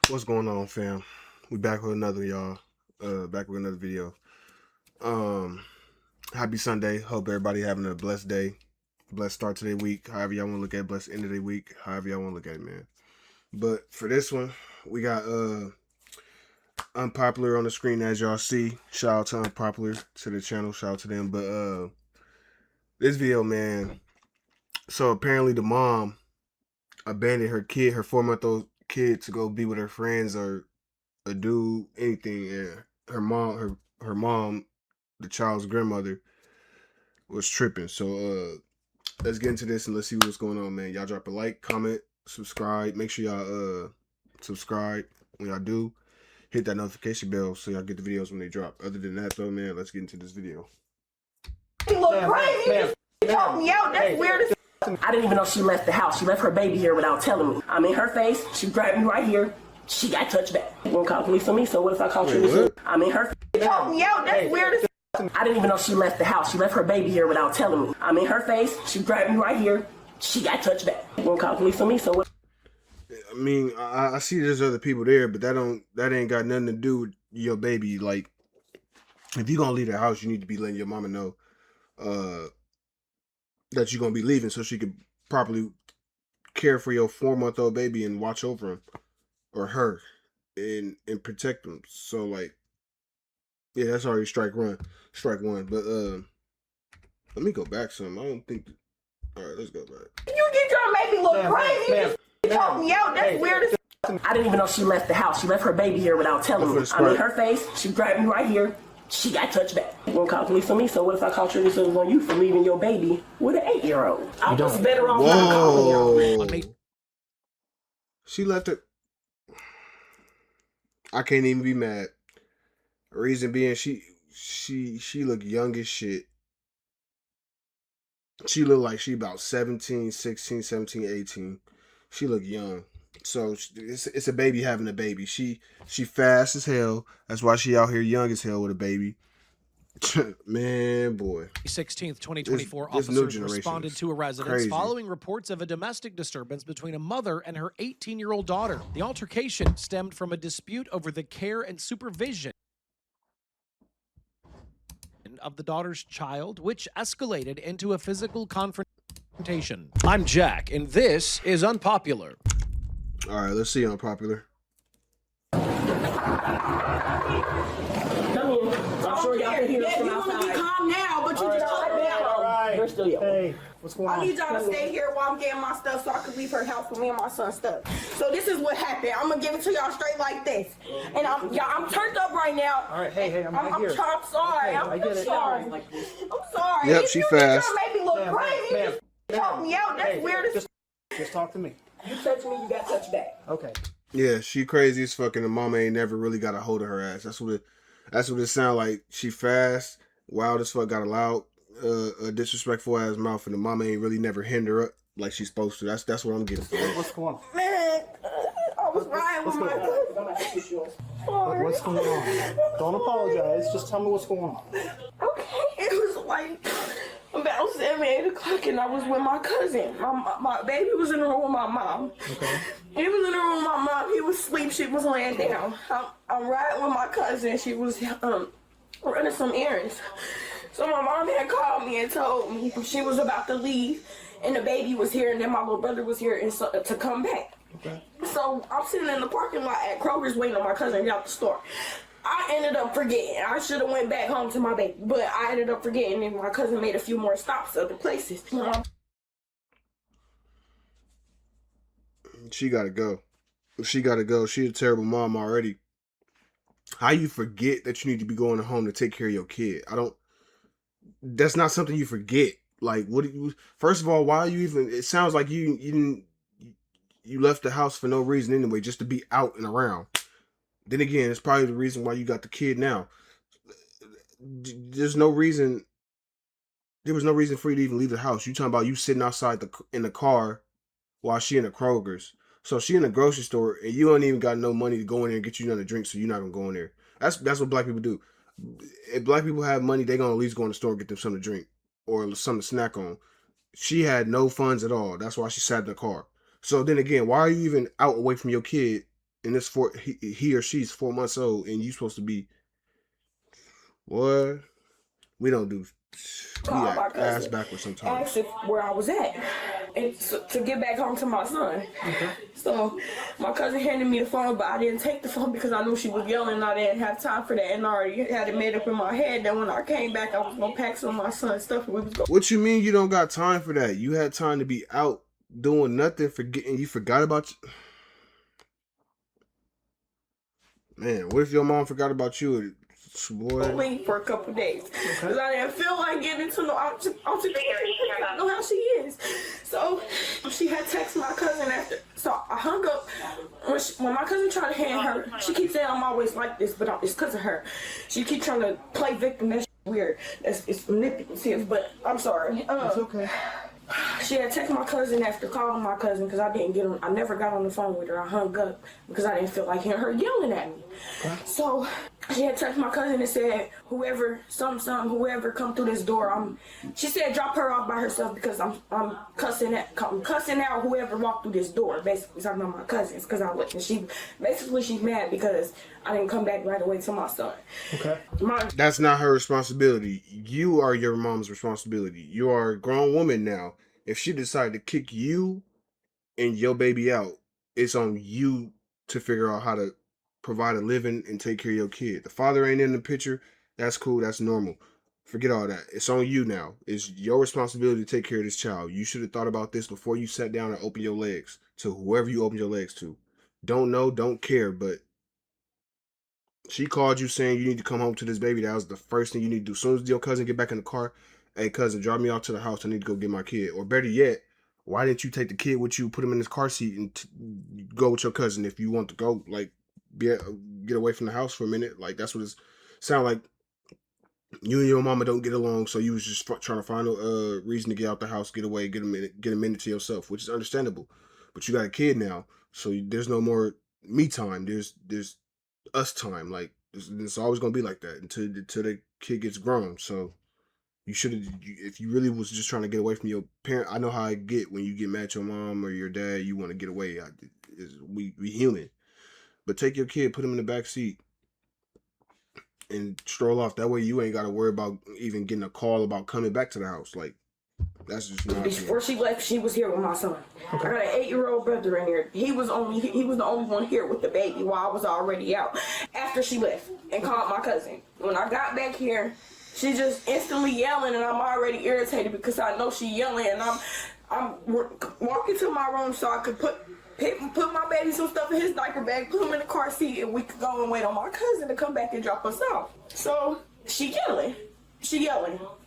What's going on, fam? We back with another y'all. Back with another video. Um, Happy Sunday. Hope everybody having a blessed day, blessed start to their week. However y'all want to look at it, blessed end of their week. However y'all want to look at it, man. But for this one, we got Unpopular on the screen as y'all see. Shout out to Unpopular to the channel. Shout out to them. But this video, man. So apparently the mom abandoned her kid, her 4-month-old kid, to go be with her friends or do anything, and her mom, the child's grandmother, was tripping. So let's get into this and let's see what's going on, man. Y'all drop a like, comment, subscribe. Make sure y'all subscribe. When y'all do, hit that notification bell so y'all get the videos when they drop. Other than that though, man, let's get into this video. You look crazy. You told me out. That's weird as I didn't even know she left the house. She left her baby here without telling me. I'm in her face. She grabbed me right here. She got touched back. You won't call police on me, so what if I call police? I'm in her face. You told me out. That's weird as I didn't even know she left the house. She left her baby here without telling me. I'm in her face. She grabbed me right here. She got touched back. You won't call police on me, so what? I mean, I see there's other people there, but that ain't got nothing to do with your baby. Like, if you're gonna leave the house, you need to be letting your mama know that you're gonna be leaving so she could properly care for your 4-month-old baby and watch over him or her and protect them. So like, yeah, that's already strike one. But let me go back some. I don't think. All right, let's go back. You get your baby look crazy. You told me out. That's weird as I didn't even know she left the house. She left her baby here without telling me. I'm in her face. She grabbed me right here. She got touched back. You won't call police on me, so what if I call police on you for leaving your baby with an 8-year-old? I was better off not calling y'all. She left it. I can't even be mad. Reason being, she look young as shit. She look like she about 17, 16, 17, 18. She look young. So it's a baby having a baby. She fast as hell. That's why she out here young as hell with a baby. Man, boy. 16th, 2024, this officers responded to a residence following reports of a domestic disturbance between a mother and her 18-year-old daughter. The altercation stemmed from a dispute over the care and supervision of the daughter's child, which escalated into a physical confrontation. I'm Jack, and this is Unpopular. All right, let's see Unpopular. Come in. I'm sure y'all can hear us from outside. You want to be calm now, but you just talk down. All right. You're still young. Hey, what's going on? I need y'all to stay here while I'm getting my stuff so I can leave her house with me and my son's stuff. So this is what happened. I'm gonna give it to y'all straight like this. And I'm turned up right now. All right, hey, I'm right here. I'm sorry. Okay, I get it. Sorry. I'm sorry. Yep, If she you fast. Get your baby look Ma'am, crazy. ma'am, You told me out. That's hey, weird as just talk to me. You touch me, you got touched back. Okay. Yeah, she crazy as fuck, and the mama ain't never really got a hold of her ass. That's what it sound like. She fast, wild as fuck, got a loud, disrespectful ass mouth, and the mama ain't really never hinder her like she's supposed to. That's what I'm getting. What's going on? man. I was riding with my cousin. What's going on? Don't apologize. Just tell me what's going on. Okay, it was like about 7, 8 o'clock, and I was with my cousin. My baby was in the room with my mom. Okay. He was in the room with my mom. He was asleep. She was laying down. I'm riding with my cousin. She was running some errands. So my mom had called me and told me she was about to leave, and the baby was here, and then my little brother was here, and so, to come back. Okay. So I'm sitting in the parking lot at Kroger's waiting on my cousin to get out the store. I ended up forgetting. I should have went back home to my baby, but I ended up forgetting, and my cousin made a few more stops other places. She gotta go. She gotta go. She a terrible mom already. How you forget that you need to be going home to take care of your kid? That's not something you forget. Like, what do you? First of all, why are you even? It sounds like you left the house for no reason anyway, just to be out and around. Then again, it's probably the reason why you got the kid now. There was no reason for you to even leave the house. You talking about you sitting outside in the car while she in the Kroger's. So she in the grocery store and you don't even got no money to go in there and get you nothing to drink, so you're not gonna go in there. That's what black people do. If black people have money, they gonna at least go in the store and get them something to drink or something to snack on. She had no funds at all. That's why she sat in the car. So then again, why are you even out away from your kid and it's he or she's 4 months old, and you supposed to be what? We don't do. We act ass backwards sometimes. Asked if where I was at, and to get back home to my son. Okay. So my cousin handed me the phone, but I didn't take the phone because I knew she was yelling and I didn't have time for that, and I already had it made up in my head that when I came back I was gonna pack some of my son's stuff and we was going. What you mean you don't got time for that? You had time to be out doing nothing, forgetting you forgot about Man, what if your mom forgot about you? Boy. Leave for a couple days because I didn't feel like getting into no altercation. I know how she is. So she had texted my cousin after. So I hung up when my cousin tried to hand her. She keeps saying I'm always like this, but it's because of her. She keeps trying to play victim. That's weird. It's manipulative. But I'm sorry. It's okay. She had texted my cousin after calling my cousin because I didn't get on. I never got on the phone with her. I hung up because I didn't feel like hearing her yelling at me. Okay. So she had texted my cousin and said, "Whoever, whoever come through this door, She said, "Drop her off by herself because I'm cussing out whoever walked through this door." Basically talking about my cousins because I went and she's mad because I didn't come back right away to my son. Okay. That's not her responsibility. You are your mom's responsibility. You are a grown woman now. If she decided to kick you and your baby out, it's on you to figure out how to provide a living and take care of your kid. The father ain't in the picture. That's cool. That's normal. Forget all that. It's on you now. It's your responsibility to take care of this child. You should have thought about this before you sat down and opened your legs to whoever you opened your legs to. Don't know, don't care, but she called you saying you need to come home to this baby. That was the first thing you need to do. As soon as your cousin get back in the car, "Hey, cousin, drive me out to the house. I need to go get my kid." Or better yet, why didn't you take the kid with you, put him in his car seat, and go with your cousin if you want to go, like, get away from the house for a minute? Like, that's what it sound like. You and your mama don't get along, so you was just trying to find a reason to get out the house, get away, get a minute to yourself, which is understandable. But you got a kid now, so there's no more me time. There's us time. Like, it's always gonna be like that until the kid gets grown. So you should have, if you really was just trying to get away from your parent. I know how I get when you get mad at your mom or your dad. You want to get away. We human. But take your kid, put him in the back seat, and stroll off. That way you ain't got to worry about even getting a call about coming back to the house. Like, that's just not. Before she left, she was here with my son. Okay. I got an 8-year-old brother in here. He was the only one here with the baby while I was already out. After she left and called my cousin. When I got back here, she just instantly yelling, and I'm already irritated because I know she yelling, and I'm walking to my room so I could put my baby some stuff in his diaper bag, put him in the car seat, and we could go and wait on my cousin to come back and drop us off. So she yelling.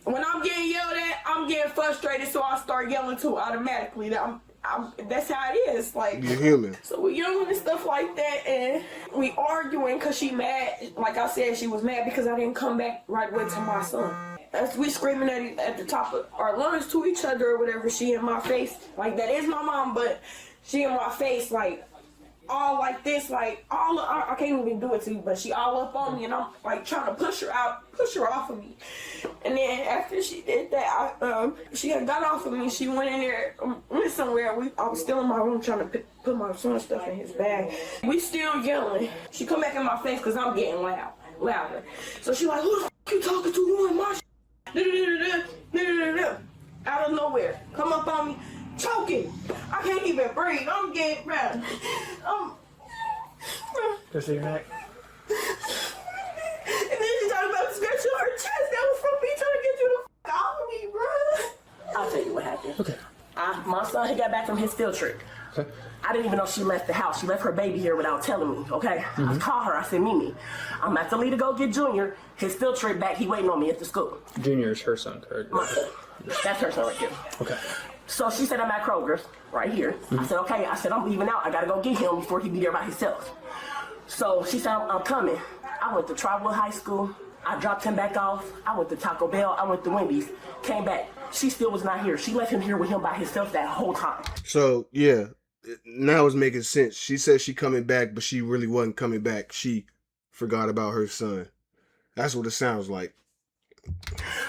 When I'm getting yelled at, I'm getting frustrated, so I start yelling too automatically. That's how it is. Like, you're human. So we yelling and stuff like that, and we arguing because she mad. Like I said, she was mad because I didn't come back right away to my son. As we screaming at the top of our lungs to each other or whatever, she in my face. Like, that is my mom, but she in my face, like, all like this, like, I can't even do it to you, but she all up on me, and I'm, like, trying to push her off of me. And then after she did that, she had got off of me, she went in there, went somewhere. I was still in my room trying to put my son's stuff in his bag. We still yelling. She come back in my face because I'm getting louder. So she like, "Who the f*** you talking to? You in my shit?" Out of nowhere, come up on me, choking. I can't even breathe. I'm getting mad. Just your neck. And then she talking about scratching her chest. That was from me trying to get you the f*** off of me, bro. I'll tell you what happened. Okay. My son, he got back from his field trip. Okay. I didn't even know she left the house. She left her baby here without telling me, okay? I called her. I said, "Mimi, I'm about to leave to go get Junior. His field trip back. He waiting on me at the school." Junior is her son, correct? My son. That's her son right there. Okay. So she said, "I'm at Kroger's right here." I said, "Okay." I said, "I'm leaving out. I got to go get him before he be there by himself." So she said, I'm coming. I went to Trotwood High School. I dropped him back off. I went to Taco Bell. I went to Wendy's. Came back. She still was not here. She left him here with him by himself that whole time. So, yeah, now it's making sense. She said she coming back, but she really wasn't coming back. She forgot about her son. That's what it sounds like.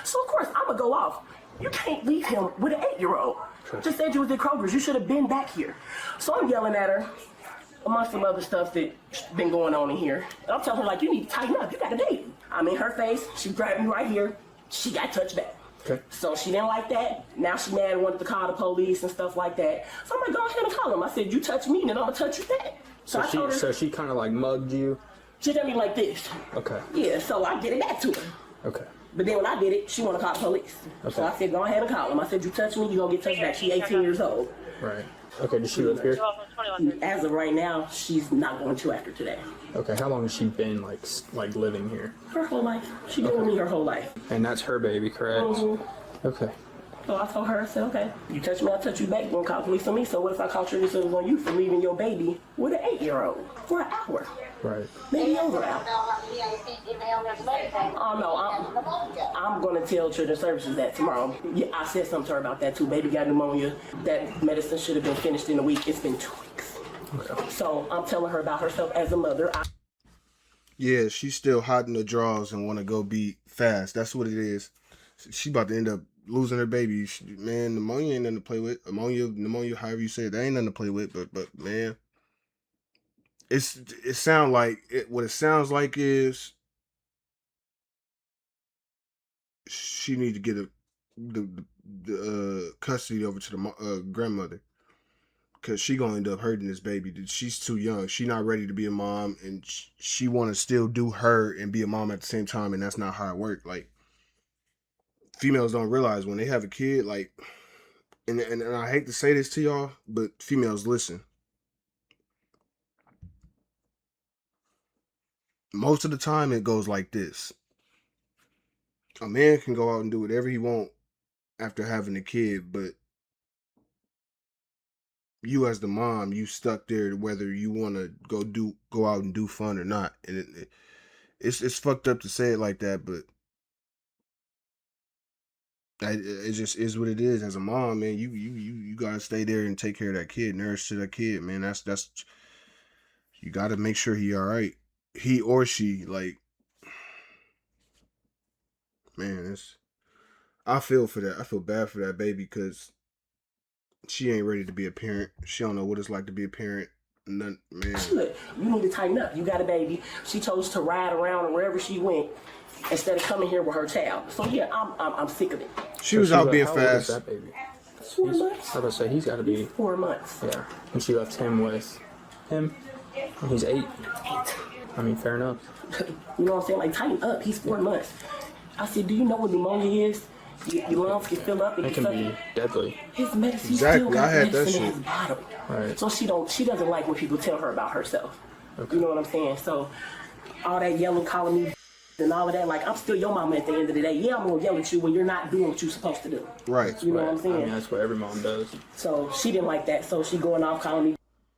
So, of course, I'm going to go off. You can't leave him with an 8-year-old. Just said you was at Kroger's. You should have been back here. So I'm yelling at her. amongst some other stuff that's been going on in here. And I'm telling her, like, you need to tighten up. You got a baby. I'm in her face. She grabbed me right here. She got touched back. Okay. So she didn't like that. Now she mad and wanted to call the police and stuff like that. So I'm like, go ahead and call them. I said, you touch me, then I'm going to touch you back. So I told her. So she kind of like mugged you? She did me like this. Okay. Yeah, so I get it back to her. Okay. But then when I did it, she want to call the police. Okay. So I said, go ahead and call them. I said, you touch me, you going to get touched back. She 18 years old. Right. Okay, does she live here? As of right now, she's not going to after today. Okay, how long has she been like living here? Her whole life. She been with me her whole life. And that's her baby, correct? Mm-hmm. Okay. So I told her, I said, okay, you touch me, I'll touch you back. You're going to call the police on me. So what if I call charges on you for leaving your baby with an 8-year-old for an hour? Right. Maybe over an hour. Oh, no, I'm going to tell Children's Services that tomorrow. Yeah, I said something to her about that, too. Baby got pneumonia. That medicine should have been finished in a week. It's been 2 weeks. Okay. So I'm telling her about herself as a mother. Yeah, she's still hot in the draws and want to go be fast. That's what it is. She about to end up losing her baby. Man, pneumonia ain't nothing to play with. Pneumonia, however you say it, that ain't nothing to play with. But man, it sound like what it sounds like is she need to get the custody over to the grandmother, because she gonna end up hurting this baby. She's too young. She not ready to be a mom, and she want to still do her and be a mom at the same time, and that's not how it works. Like, females don't realize when they have a kid, like, and I hate to say this to y'all, but females, listen. Most of the time it goes like this. A man can go out and do whatever he want after having a kid, but you as the mom, you stuck there whether you want to go out and do fun or not. And it's fucked up to say it like that, but it just is what it is. As a mom, man, you gotta stay there and take care of that kid, nourish to that kid, man. That's you gotta make sure he all right. He or she, like, man, I feel for that. I feel bad for that baby because she ain't ready to be a parent. She don't know what it's like to be a parent. Man. Look, you need to tighten up. You got a baby. She chose to ride around wherever she went instead of coming here with her child. So yeah, I'm sick of it. She was out being how fast. Old is that baby? 4 months. I was about to say he's got to be 4 months. Yeah, and she left him with him. And he's 8. I mean, fair enough. You know what I'm saying? Like, tighten up. He's 4 months. I said, do you know what pneumonia is? Your lungs can fill up. It can be deadly. His medicine Exactly. still got I had that medicine in shit. his bottle. Right. So she doesn't like when people tell her about herself. Okay. You know what I'm saying? So all that yelling, calling me and all of that, like, I'm still your mama at the end of the day. Yeah, I'm gonna yell at you when you're not doing what you're supposed to do. Right. You know what I'm saying? I mean, that's what every mom does. So she didn't like that. So she going off calling me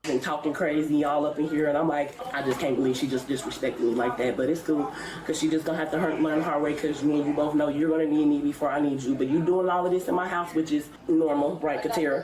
and talking crazy all up in here, and I'm like, I just can't believe she just disrespected me like that. But it's cool, because she just gonna have to learn the hard way, because me and you both know you're gonna need me before I need you. But you doing all of this in my house, which is normal, right, Katera?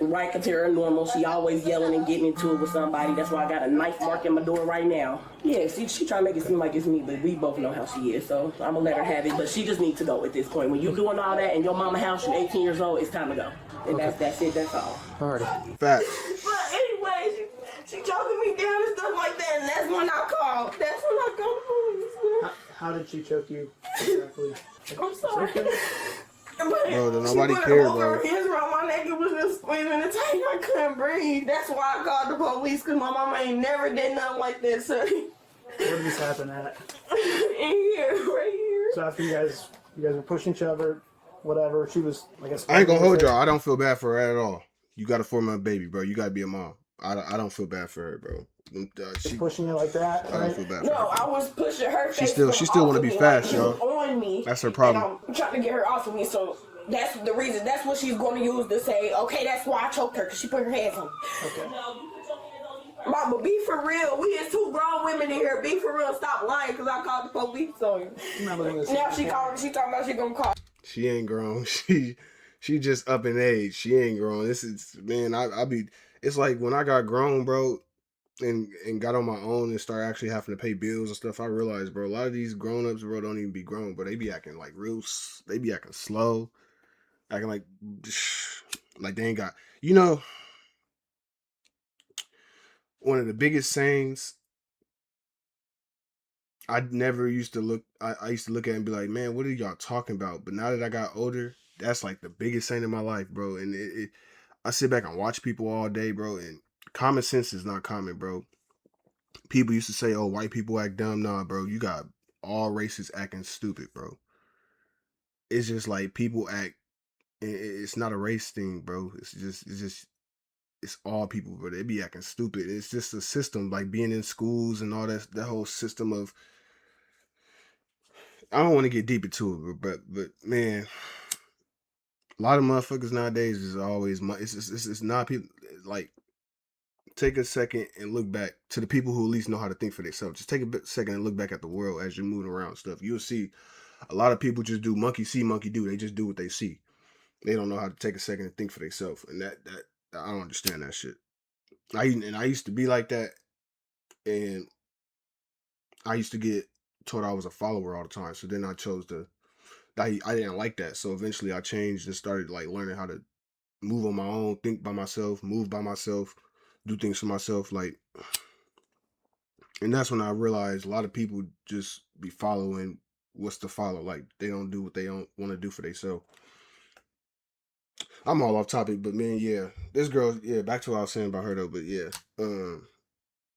Right, Katera, normal. She always yelling and getting into it with somebody. That's why I got a knife mark in my door right now. Yeah, she trying to make it seem like it's me, but we both know how she is, so I'm gonna let her have it. But she just needs to go at this point. When you doing all that in your mama house, you're 18 years old, it's time to go. And that's it, that's all. Alrighty. Facts. But anyway, she choking me down and stuff like that, and that's when I called. That's when I called the police. How did she choke you exactly? I'm sorry. Bro, nobody she put cared, both bro. her hands around my neck and was just squeezing the tight. I couldn't breathe. That's why I called the police, because my mama ain't never did nothing like that, so. Where did this happen at? In here, right here. So after you guys were pushing each other, whatever, she was, I guess. I ain't gonna hold y'all. I don't feel bad for her at all. You got a 4-month baby, bro. You gotta be a mom. I don't feel bad for her, bro. She pushing you like that, I right? don't feel bad for No, her. I was pushing her. She still want to be fast, y'all. On me. That's her problem. And I'm trying to get her off of me, so that's the reason. That's what she's going to use to say, okay, that's why I choked her, because she put her hands on me. Okay. Mama, be for real. We is 2 grown women in here. Be for real. Stop lying, because I called the police on you. I'm not looking at this. Now she calling. She talking about she gonna call. She ain't grown. She just up in age. She ain't grown. This is, man, I be, it's like when I got grown, bro, and got on my own and start actually having to pay bills and stuff, I realized, bro, a lot of these grown-ups, bro, don't even be grown, but they be acting like they be acting slow, acting like they ain't got, one of the biggest sayings. I never used to look. I used to look at it and be like, man, what are y'all talking about? But now that I got older, that's like the biggest saying in my life, bro. And I sit back and watch people all day, bro. And common sense is not common, bro. People used to say, oh, white people act dumb. Nah, bro, you got all races acting stupid, bro. It's just like people act. It's not a race thing, bro. It's all people, bro. They be acting stupid. It's just a system, like being in schools and all that whole system of. I don't want to get deep into it, but man, a lot of motherfuckers nowadays is always it's not people like. Take a second and look back to the people who at least know how to think for themselves. Just take a second and look back at the world as you're moving around and stuff. You'll see a lot of people just do monkey see, monkey do. They just do what they see. They don't know how to take a second and think for themselves. And that I don't understand that shit. I used to be like that, and I used to get told I was a follower all the time. So then I chose to. I didn't like that. So eventually I changed and started like learning how to move on my own, think by myself, move by myself, do things for myself. Like, and that's when I realized a lot of people just be following what's to follow. Like they don't do what they don't want to do for themselves. I'm all off topic, but man, yeah, this girl, yeah, back to what I was saying about her though, but yeah,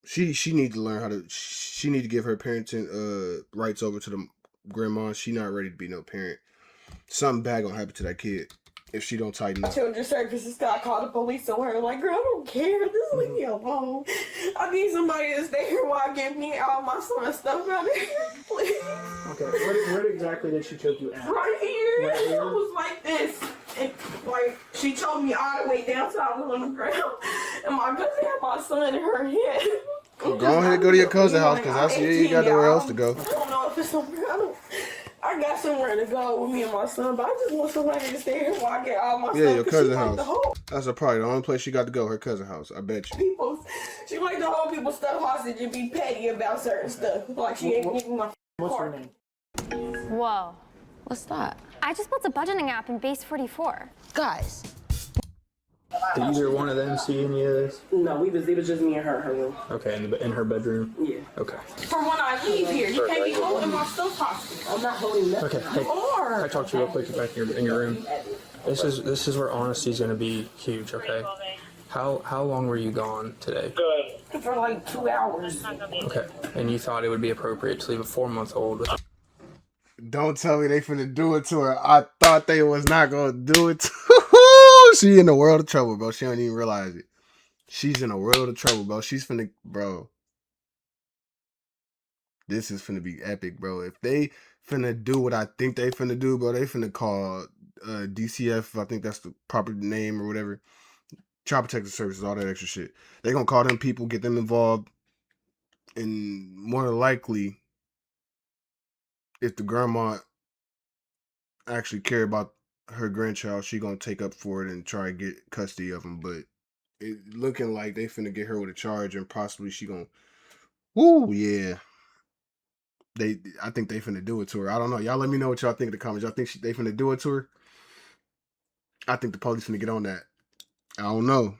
she need to learn how to. She need to give her parenting rights over to the grandma. She not ready to be no parent. Something bad gonna happen to that kid if she don't tighten up. Children's services got called the police on her. Like, girl, I don't care. Just leave me alone. I need somebody to stay here while I get me all my son's stuff out of here, please. Okay, where exactly did she choke you at? Right here. Right here? It was like this. And, like, she choked me all the way down to I was on the ground. And my cousin had my son in her head. Well, go ahead and go to your cousin's house, because I see you got nowhere else to go. I don't know if it's somewhere. I got somewhere to go with me and my son, but I just want somebody to stay here while I get all my stuff. Yeah, your cousin's like house. That's probably the only place she got to go, her cousin's house. I bet you. She like to hold people's stuff hostage and be petty about certain stuff. Like she ain't giving my What's her name? Whoa. What's that? I just built a budgeting app in Base 44. Guys. Did either one of them see any of this? No, it was just me and her room. Okay, in her bedroom? Yeah. Okay. From when I leave here, you can't be holding my stuff hostage. I'm not holding nothing. Okay, hey, can I talk to you real quick back in your room? This is where honesty is going to be huge, okay? How long were you gone today? For like 2 hours. Okay, and you thought it would be appropriate to leave a 4-month-old with Don't tell me they finna do it to her. I thought they was not gonna do it to She in a world of trouble, bro. She don't even realize it. She's in a world of trouble, bro. She's finna, bro. This is finna be epic, bro. If they finna do what I think they finna do, bro, they finna call DCF, I think that's the proper name or whatever. Child Protective Services, all that extra shit. They gonna call them people, get them involved, and more than likely, if the grandma actually care about her grandchild, she gonna take up for it and try to get custody of him. But it looking like they finna get her with a charge, and possibly she gonna, woo, yeah. I think they finna do it to her. I don't know. Y'all let me know what y'all think in the comments. Y'all think they finna do it to her? I think the police finna get on that. I don't know.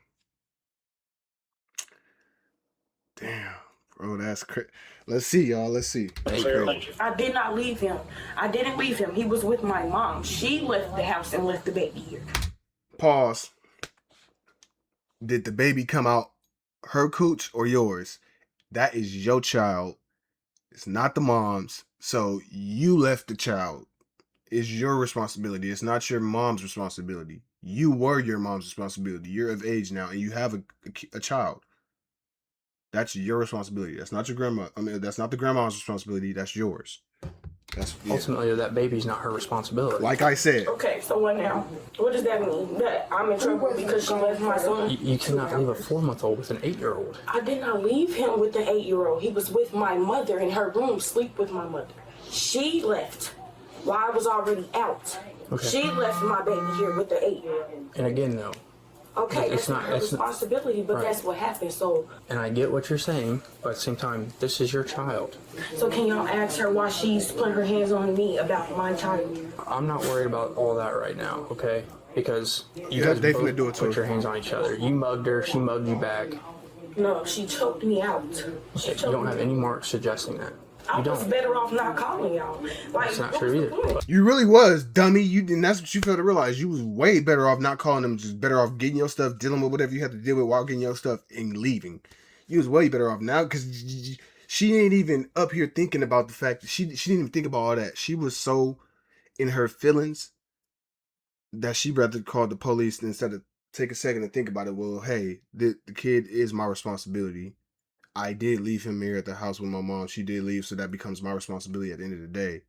Damn, bro, that's crazy. Let's see, y'all. Let's see. I did not leave him. I didn't leave him. He was with my mom. She left the house and left the baby here. Pause. Did the baby come out her cooch or yours? That is your child. It's not the mom's. So you left the child. It's your responsibility. It's not your mom's responsibility. You were your mom's responsibility. You're of age now, and you have a child. That's your responsibility. That's not your grandma. I mean, that's not the grandma's responsibility. That's yours. Ultimately, that baby's not her responsibility. Like I said. Okay, so what now? What does that mean? That I'm in trouble because she left my son? You cannot leave a 4-month-old with an 8-year-old. I did not leave him with the 8-year-old. He was with my mother in her room, sleep with my mother. She left while I was already out. Okay. She left my baby here with the 8-year-old. And again, though. Okay, it's not her responsibility, but right. That's what happened. So. And I get what you're saying, but at the same time, this is your child. So can y'all ask her why she's putting her hands on me about my child? I'm not worried about all that right now, okay? Because you guys they both finna do it to put her. your hands on each other. You mugged her, she mugged you back. No, she choked me out. Okay, you don't have any marks suggesting that. I You was don't. better off not calling y'all. Like, That's not what true was the either. point? You really was, dummy. And that's what you failed to realize. You was way better off not calling them, just better off getting your stuff, dealing with whatever you had to deal with while getting your stuff and leaving. You was way better off now because she ain't even up here thinking about the fact that she didn't even think about all that. She was so in her feelings that she rather call the police instead of take a second to think about it. Well, hey, the kid is my responsibility. I did leave him here at the house with my mom. She did leave, so that becomes my responsibility at the end of the day.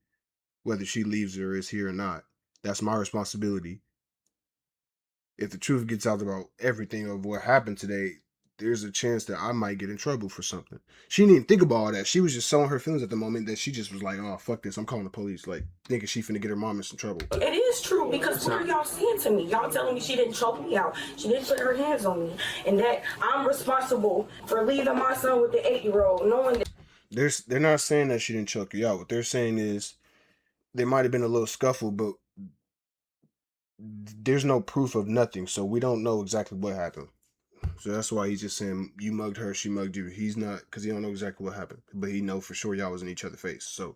Whether she leaves or is here or not, that's my responsibility. If the truth gets out about everything of what happened today, there's a chance that I might get in trouble for something. She didn't even think about all that. She was just showing her feelings at the moment that she just was like, oh, fuck this. I'm calling the police. Like, thinking she finna get her mom in some trouble. It is true because what are y'all saying to me? Y'all telling me she didn't choke me out. She didn't put her hands on me. And that I'm responsible for leaving my son with the 8-year-old, knowing that. They're not saying that she didn't choke you out. What they're saying is there might have been a little scuffle, but there's no proof of nothing. So we don't know exactly what happened. So that's why he's just saying you mugged her, she mugged you. He's not, because he don't know exactly what happened, but he know for sure y'all was in each other's face. So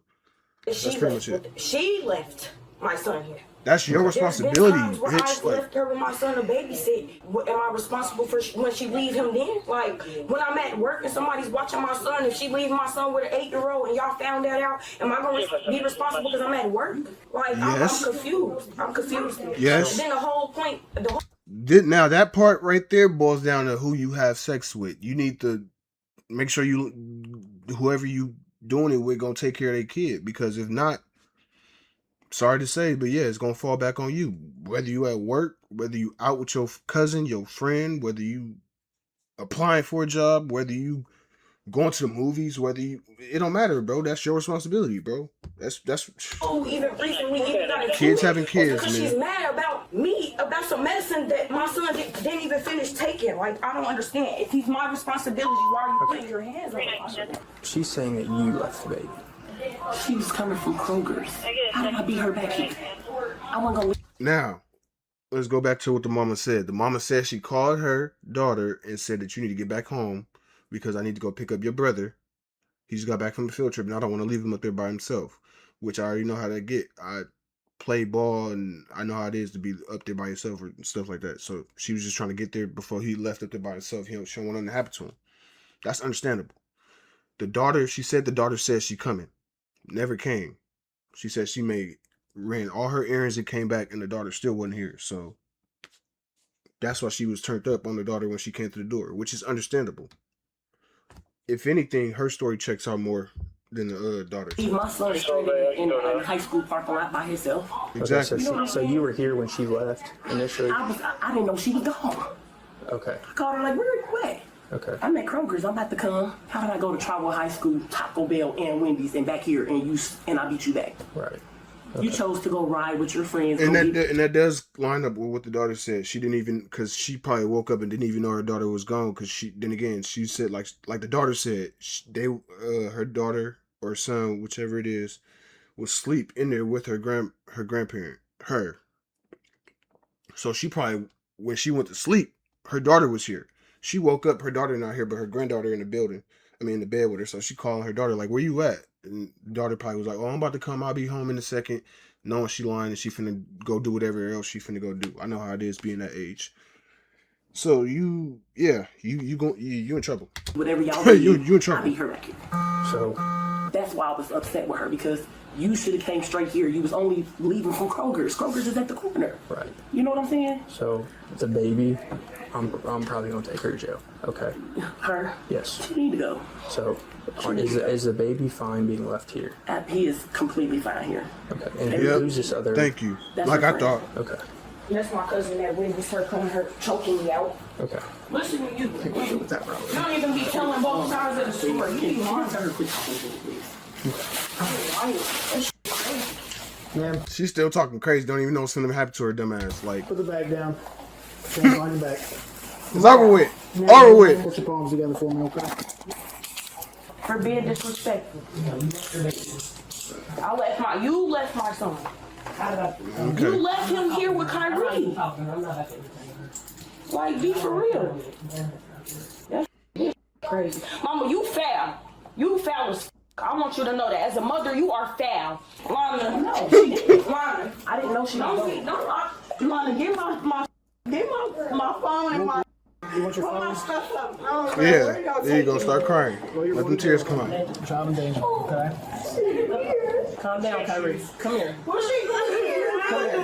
that's pretty much it. She left my son here. That's your responsibility, There's been times where bitch. I left her with my son to babysit. Am I responsible for when she leave him then? Like, when I'm at work and somebody's watching my son, if she leave my son with an 8-year-old and y'all found that out, am I going to be responsible because I'm at work? Like, Yes. I'm confused. I'm confused. Yes. Then the whole point, Now that part right there boils down to who you have sex with. You need to make sure whoever you doing it with gonna take care of their kid, because if not, sorry to say, but yeah, it's gonna fall back on you. Whether you at work, whether you out with your cousin, your friend, whether you applying for a job, whether you going to the movies, it don't matter, bro. That's your responsibility, bro. That's even recently, even got into kids it, having kids, because man. she's mad about me, about some medicine that my son didn't even finish taking. Like, I don't understand. If he's my responsibility, why are you putting your hands on him? She's saying that you left the baby. She was coming from Kroger's. How did I beat her back here? I wasn't gonna. Now, let's go back to what the mama said. The mama said she called her daughter and said that you need to get back home because I need to go pick up your brother. He just got back from the field trip and I don't want to leave him up there by himself, which I already know how that get. I play ball and I know how it is to be up there by yourself or stuff like that. So she was just trying to get there before he left up there by himself. She don't want nothing to happen to him. That's understandable. She said the daughter said she coming. Never came. She said she ran all her errands and came back and the daughter still wasn't here. So that's why she was turned up on the daughter when she came through the door, which is understandable. If anything, her story checks out more than the daughter's. My son is stranded in a high school parking lot by himself. Exactly. Okay, so you were here when she left initially? I didn't know she was gone. Okay. I called her like, where you at? Okay. I'm at Kroger's. I'm about to come. How did I go to Trotwood High School, Taco Bell, and Wendy's, and back here, and I beat you back? Right. You chose to go ride with your friends. And that does line up with what the daughter said. She didn't even, because she probably woke up and didn't even know her daughter was gone. Because she said like the daughter said, her daughter or son, whichever it is, was asleep in there with her grandparent, her. So she probably, when she went to sleep, her daughter was here. She woke up, her daughter not here, but her granddaughter in the bed with her. So she called her daughter like, where you at? And the daughter probably was like, oh, I'm about to come. I'll be home in a second. Knowing she lying and she finna go do whatever else she finna go do. I know how it is being that age. So you in trouble. Whatever y'all do, you in trouble. I beat her back here. So That's why I was upset with her, because you should have came straight here. You was only leaving from Kroger's. Kroger's is at the corner. right. You know what I'm saying? So the baby, I'm probably gonna take her to jail. Okay. Her. Yes. She need to go. So is the baby fine being left here? He is completely fine here. Okay. And Yep. who's this other? Thank you. That's Like her I friend. thought. Okay. that's my cousin that witnessed her coming, her choking me out. Okay. Listen to you. With that, bro. You don't even be telling both sides of the story. You be lying to her. Ma'am, She's still talking crazy. Don't even know what's gonna happen to her dumb ass. Like, put the bag down. Stand on your back. it's over with. Now, Over with. Put your palms together for me, okay? For being disrespectful. You left my son. Okay. You left him here with Kyrie. Like, be for real. crazy. Mama, you foul. You foul as f. I want you to know that. As a mother, you are foul. Lana, no, she didn't. Lana, I didn't know she was going. Lana, get my phone and my... You want your Put my phone? stuff up. No, Yeah, there you go. Start crying. Let them tears come out. Child in danger, okay? Calm down, Kyrie. Come here. What's she doing? Come here.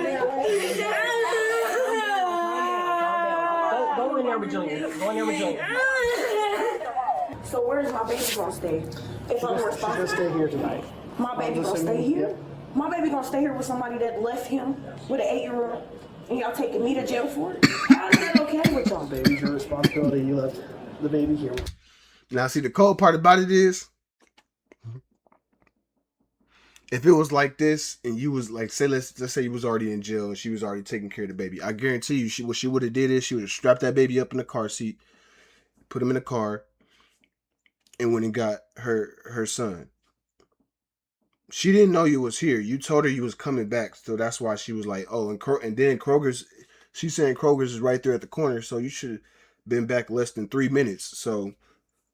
Go in there with Junior. Go in there with Junior. So where's my baby gonna stay? If I'm She's gonna responsible, stay here tonight. my baby gonna stay here? My baby gonna stay here with somebody that left him with an 8-year-old, and y'all taking me to jail for it? How is that okay with y'all? Baby's your responsibility. You left the baby here. Now, see, the cold part about it is, if it was like this and you was like, let's say you was already in jail and she was already taking care of the baby, I guarantee you, what she would have did is she would have strapped that baby up in the car seat, put him in the car, and went and got her son. She didn't know you was here. You told her you was coming back, so that's why she was like, oh, and then Kroger's. She's saying Kroger's is right there at the corner, so you should have been back less than 3 minutes. So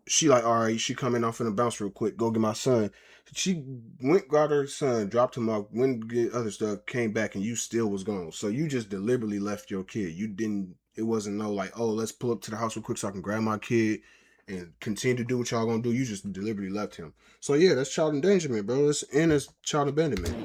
she like, all right, she coming off in the bounce real quick. Go get my son. She went, got her son, dropped him off, went to get other stuff, came back, and you still was gone. So you just deliberately left your kid. You didn't. It wasn't no like, oh, let's pull up to the house real quick so I can grab my kid and continue to do what y'all gonna do. You just deliberately left him. So yeah, that's child endangerment, bro. It's child abandonment.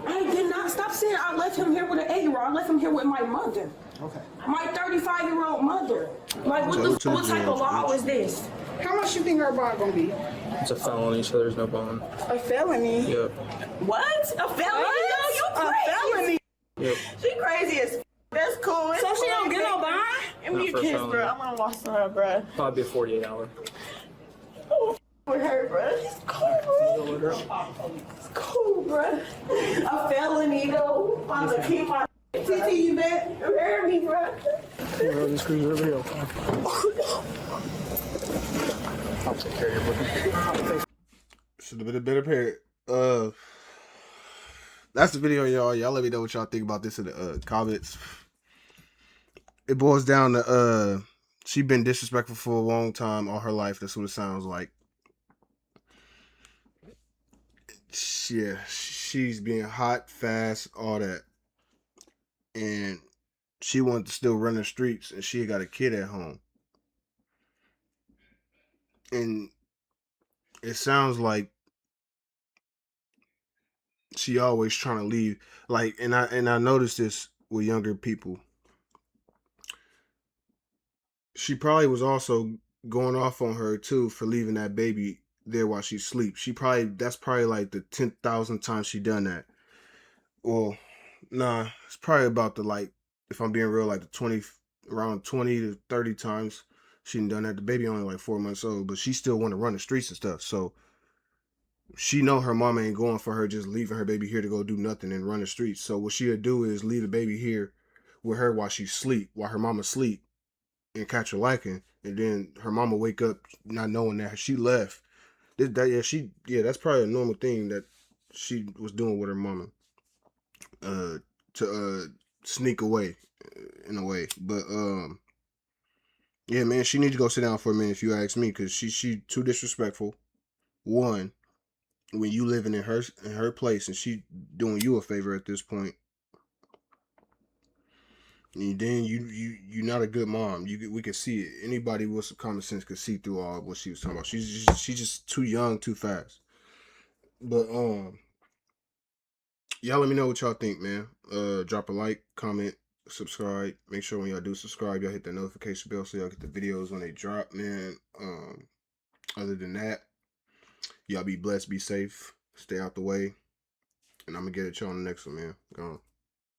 I did not stop saying I left him here with an 8-year-old. I left him here with my mother. Okay. My 35-year-old mother. Like, what type of law is this? How much you think her bond gonna be? It's a felony, so there's no bond. A felony? Yep. What? A felony? No, you A crazy. felony? Yep. She crazy as f. That's cool. So she don't get no bond? Give me Not a for a kiss, felony. bro. I'm gonna watch her, bro. Probably be a 48-hour. With her, bro. It's cool, bro. It's cool, bro. A felony, though. I'm gonna keep my TT, you bet. You heard me, bro. Well, this cruise over here, okay? I'll take care of you. Should have been a better parent. That's the video, y'all. Y'all let me know what y'all think about this in the comments. It boils down to she been disrespectful for a long time, all her life. That's what it sounds like. Yeah, she's being hot, fast, all that. And she wanted to still run the streets, and she got a kid at home. And it sounds like she always trying to leave. Like, and I noticed this with younger people. She probably was also going off on her too for leaving that baby there while she sleeps. That's probably like the 10,000th time she done that. Well, nah, it's probably about the, like, if I'm being real, like around 20 to 30 times she done that. The baby only like 4 months old, but she still want to run the streets and stuff. So she know her mama ain't going for her just leaving her baby here to go do nothing and run the streets. So what she'll do is leave the baby here with her while she sleep, while her mama sleep, and catch her liking, and then her mama wake up not knowing that she left. That's probably a normal thing that she was doing with her mama, to sneak away in a way. But yeah, man, she need to go sit down for a minute if you ask me, because she too disrespectful. One, when you living in her place and she doing you a favor at this point. And then you're not a good mom. We could see it. Anybody with some common sense could see through all what she was talking about. She's just too young, too fast. But y'all let me know what y'all think, man. Drop a like, comment, subscribe. Make sure when y'all do subscribe, y'all hit the notification bell so y'all get the videos when they drop, man. Other than that, y'all be blessed, be safe, stay out the way, and I'm gonna get at y'all on the next one, man. Gone.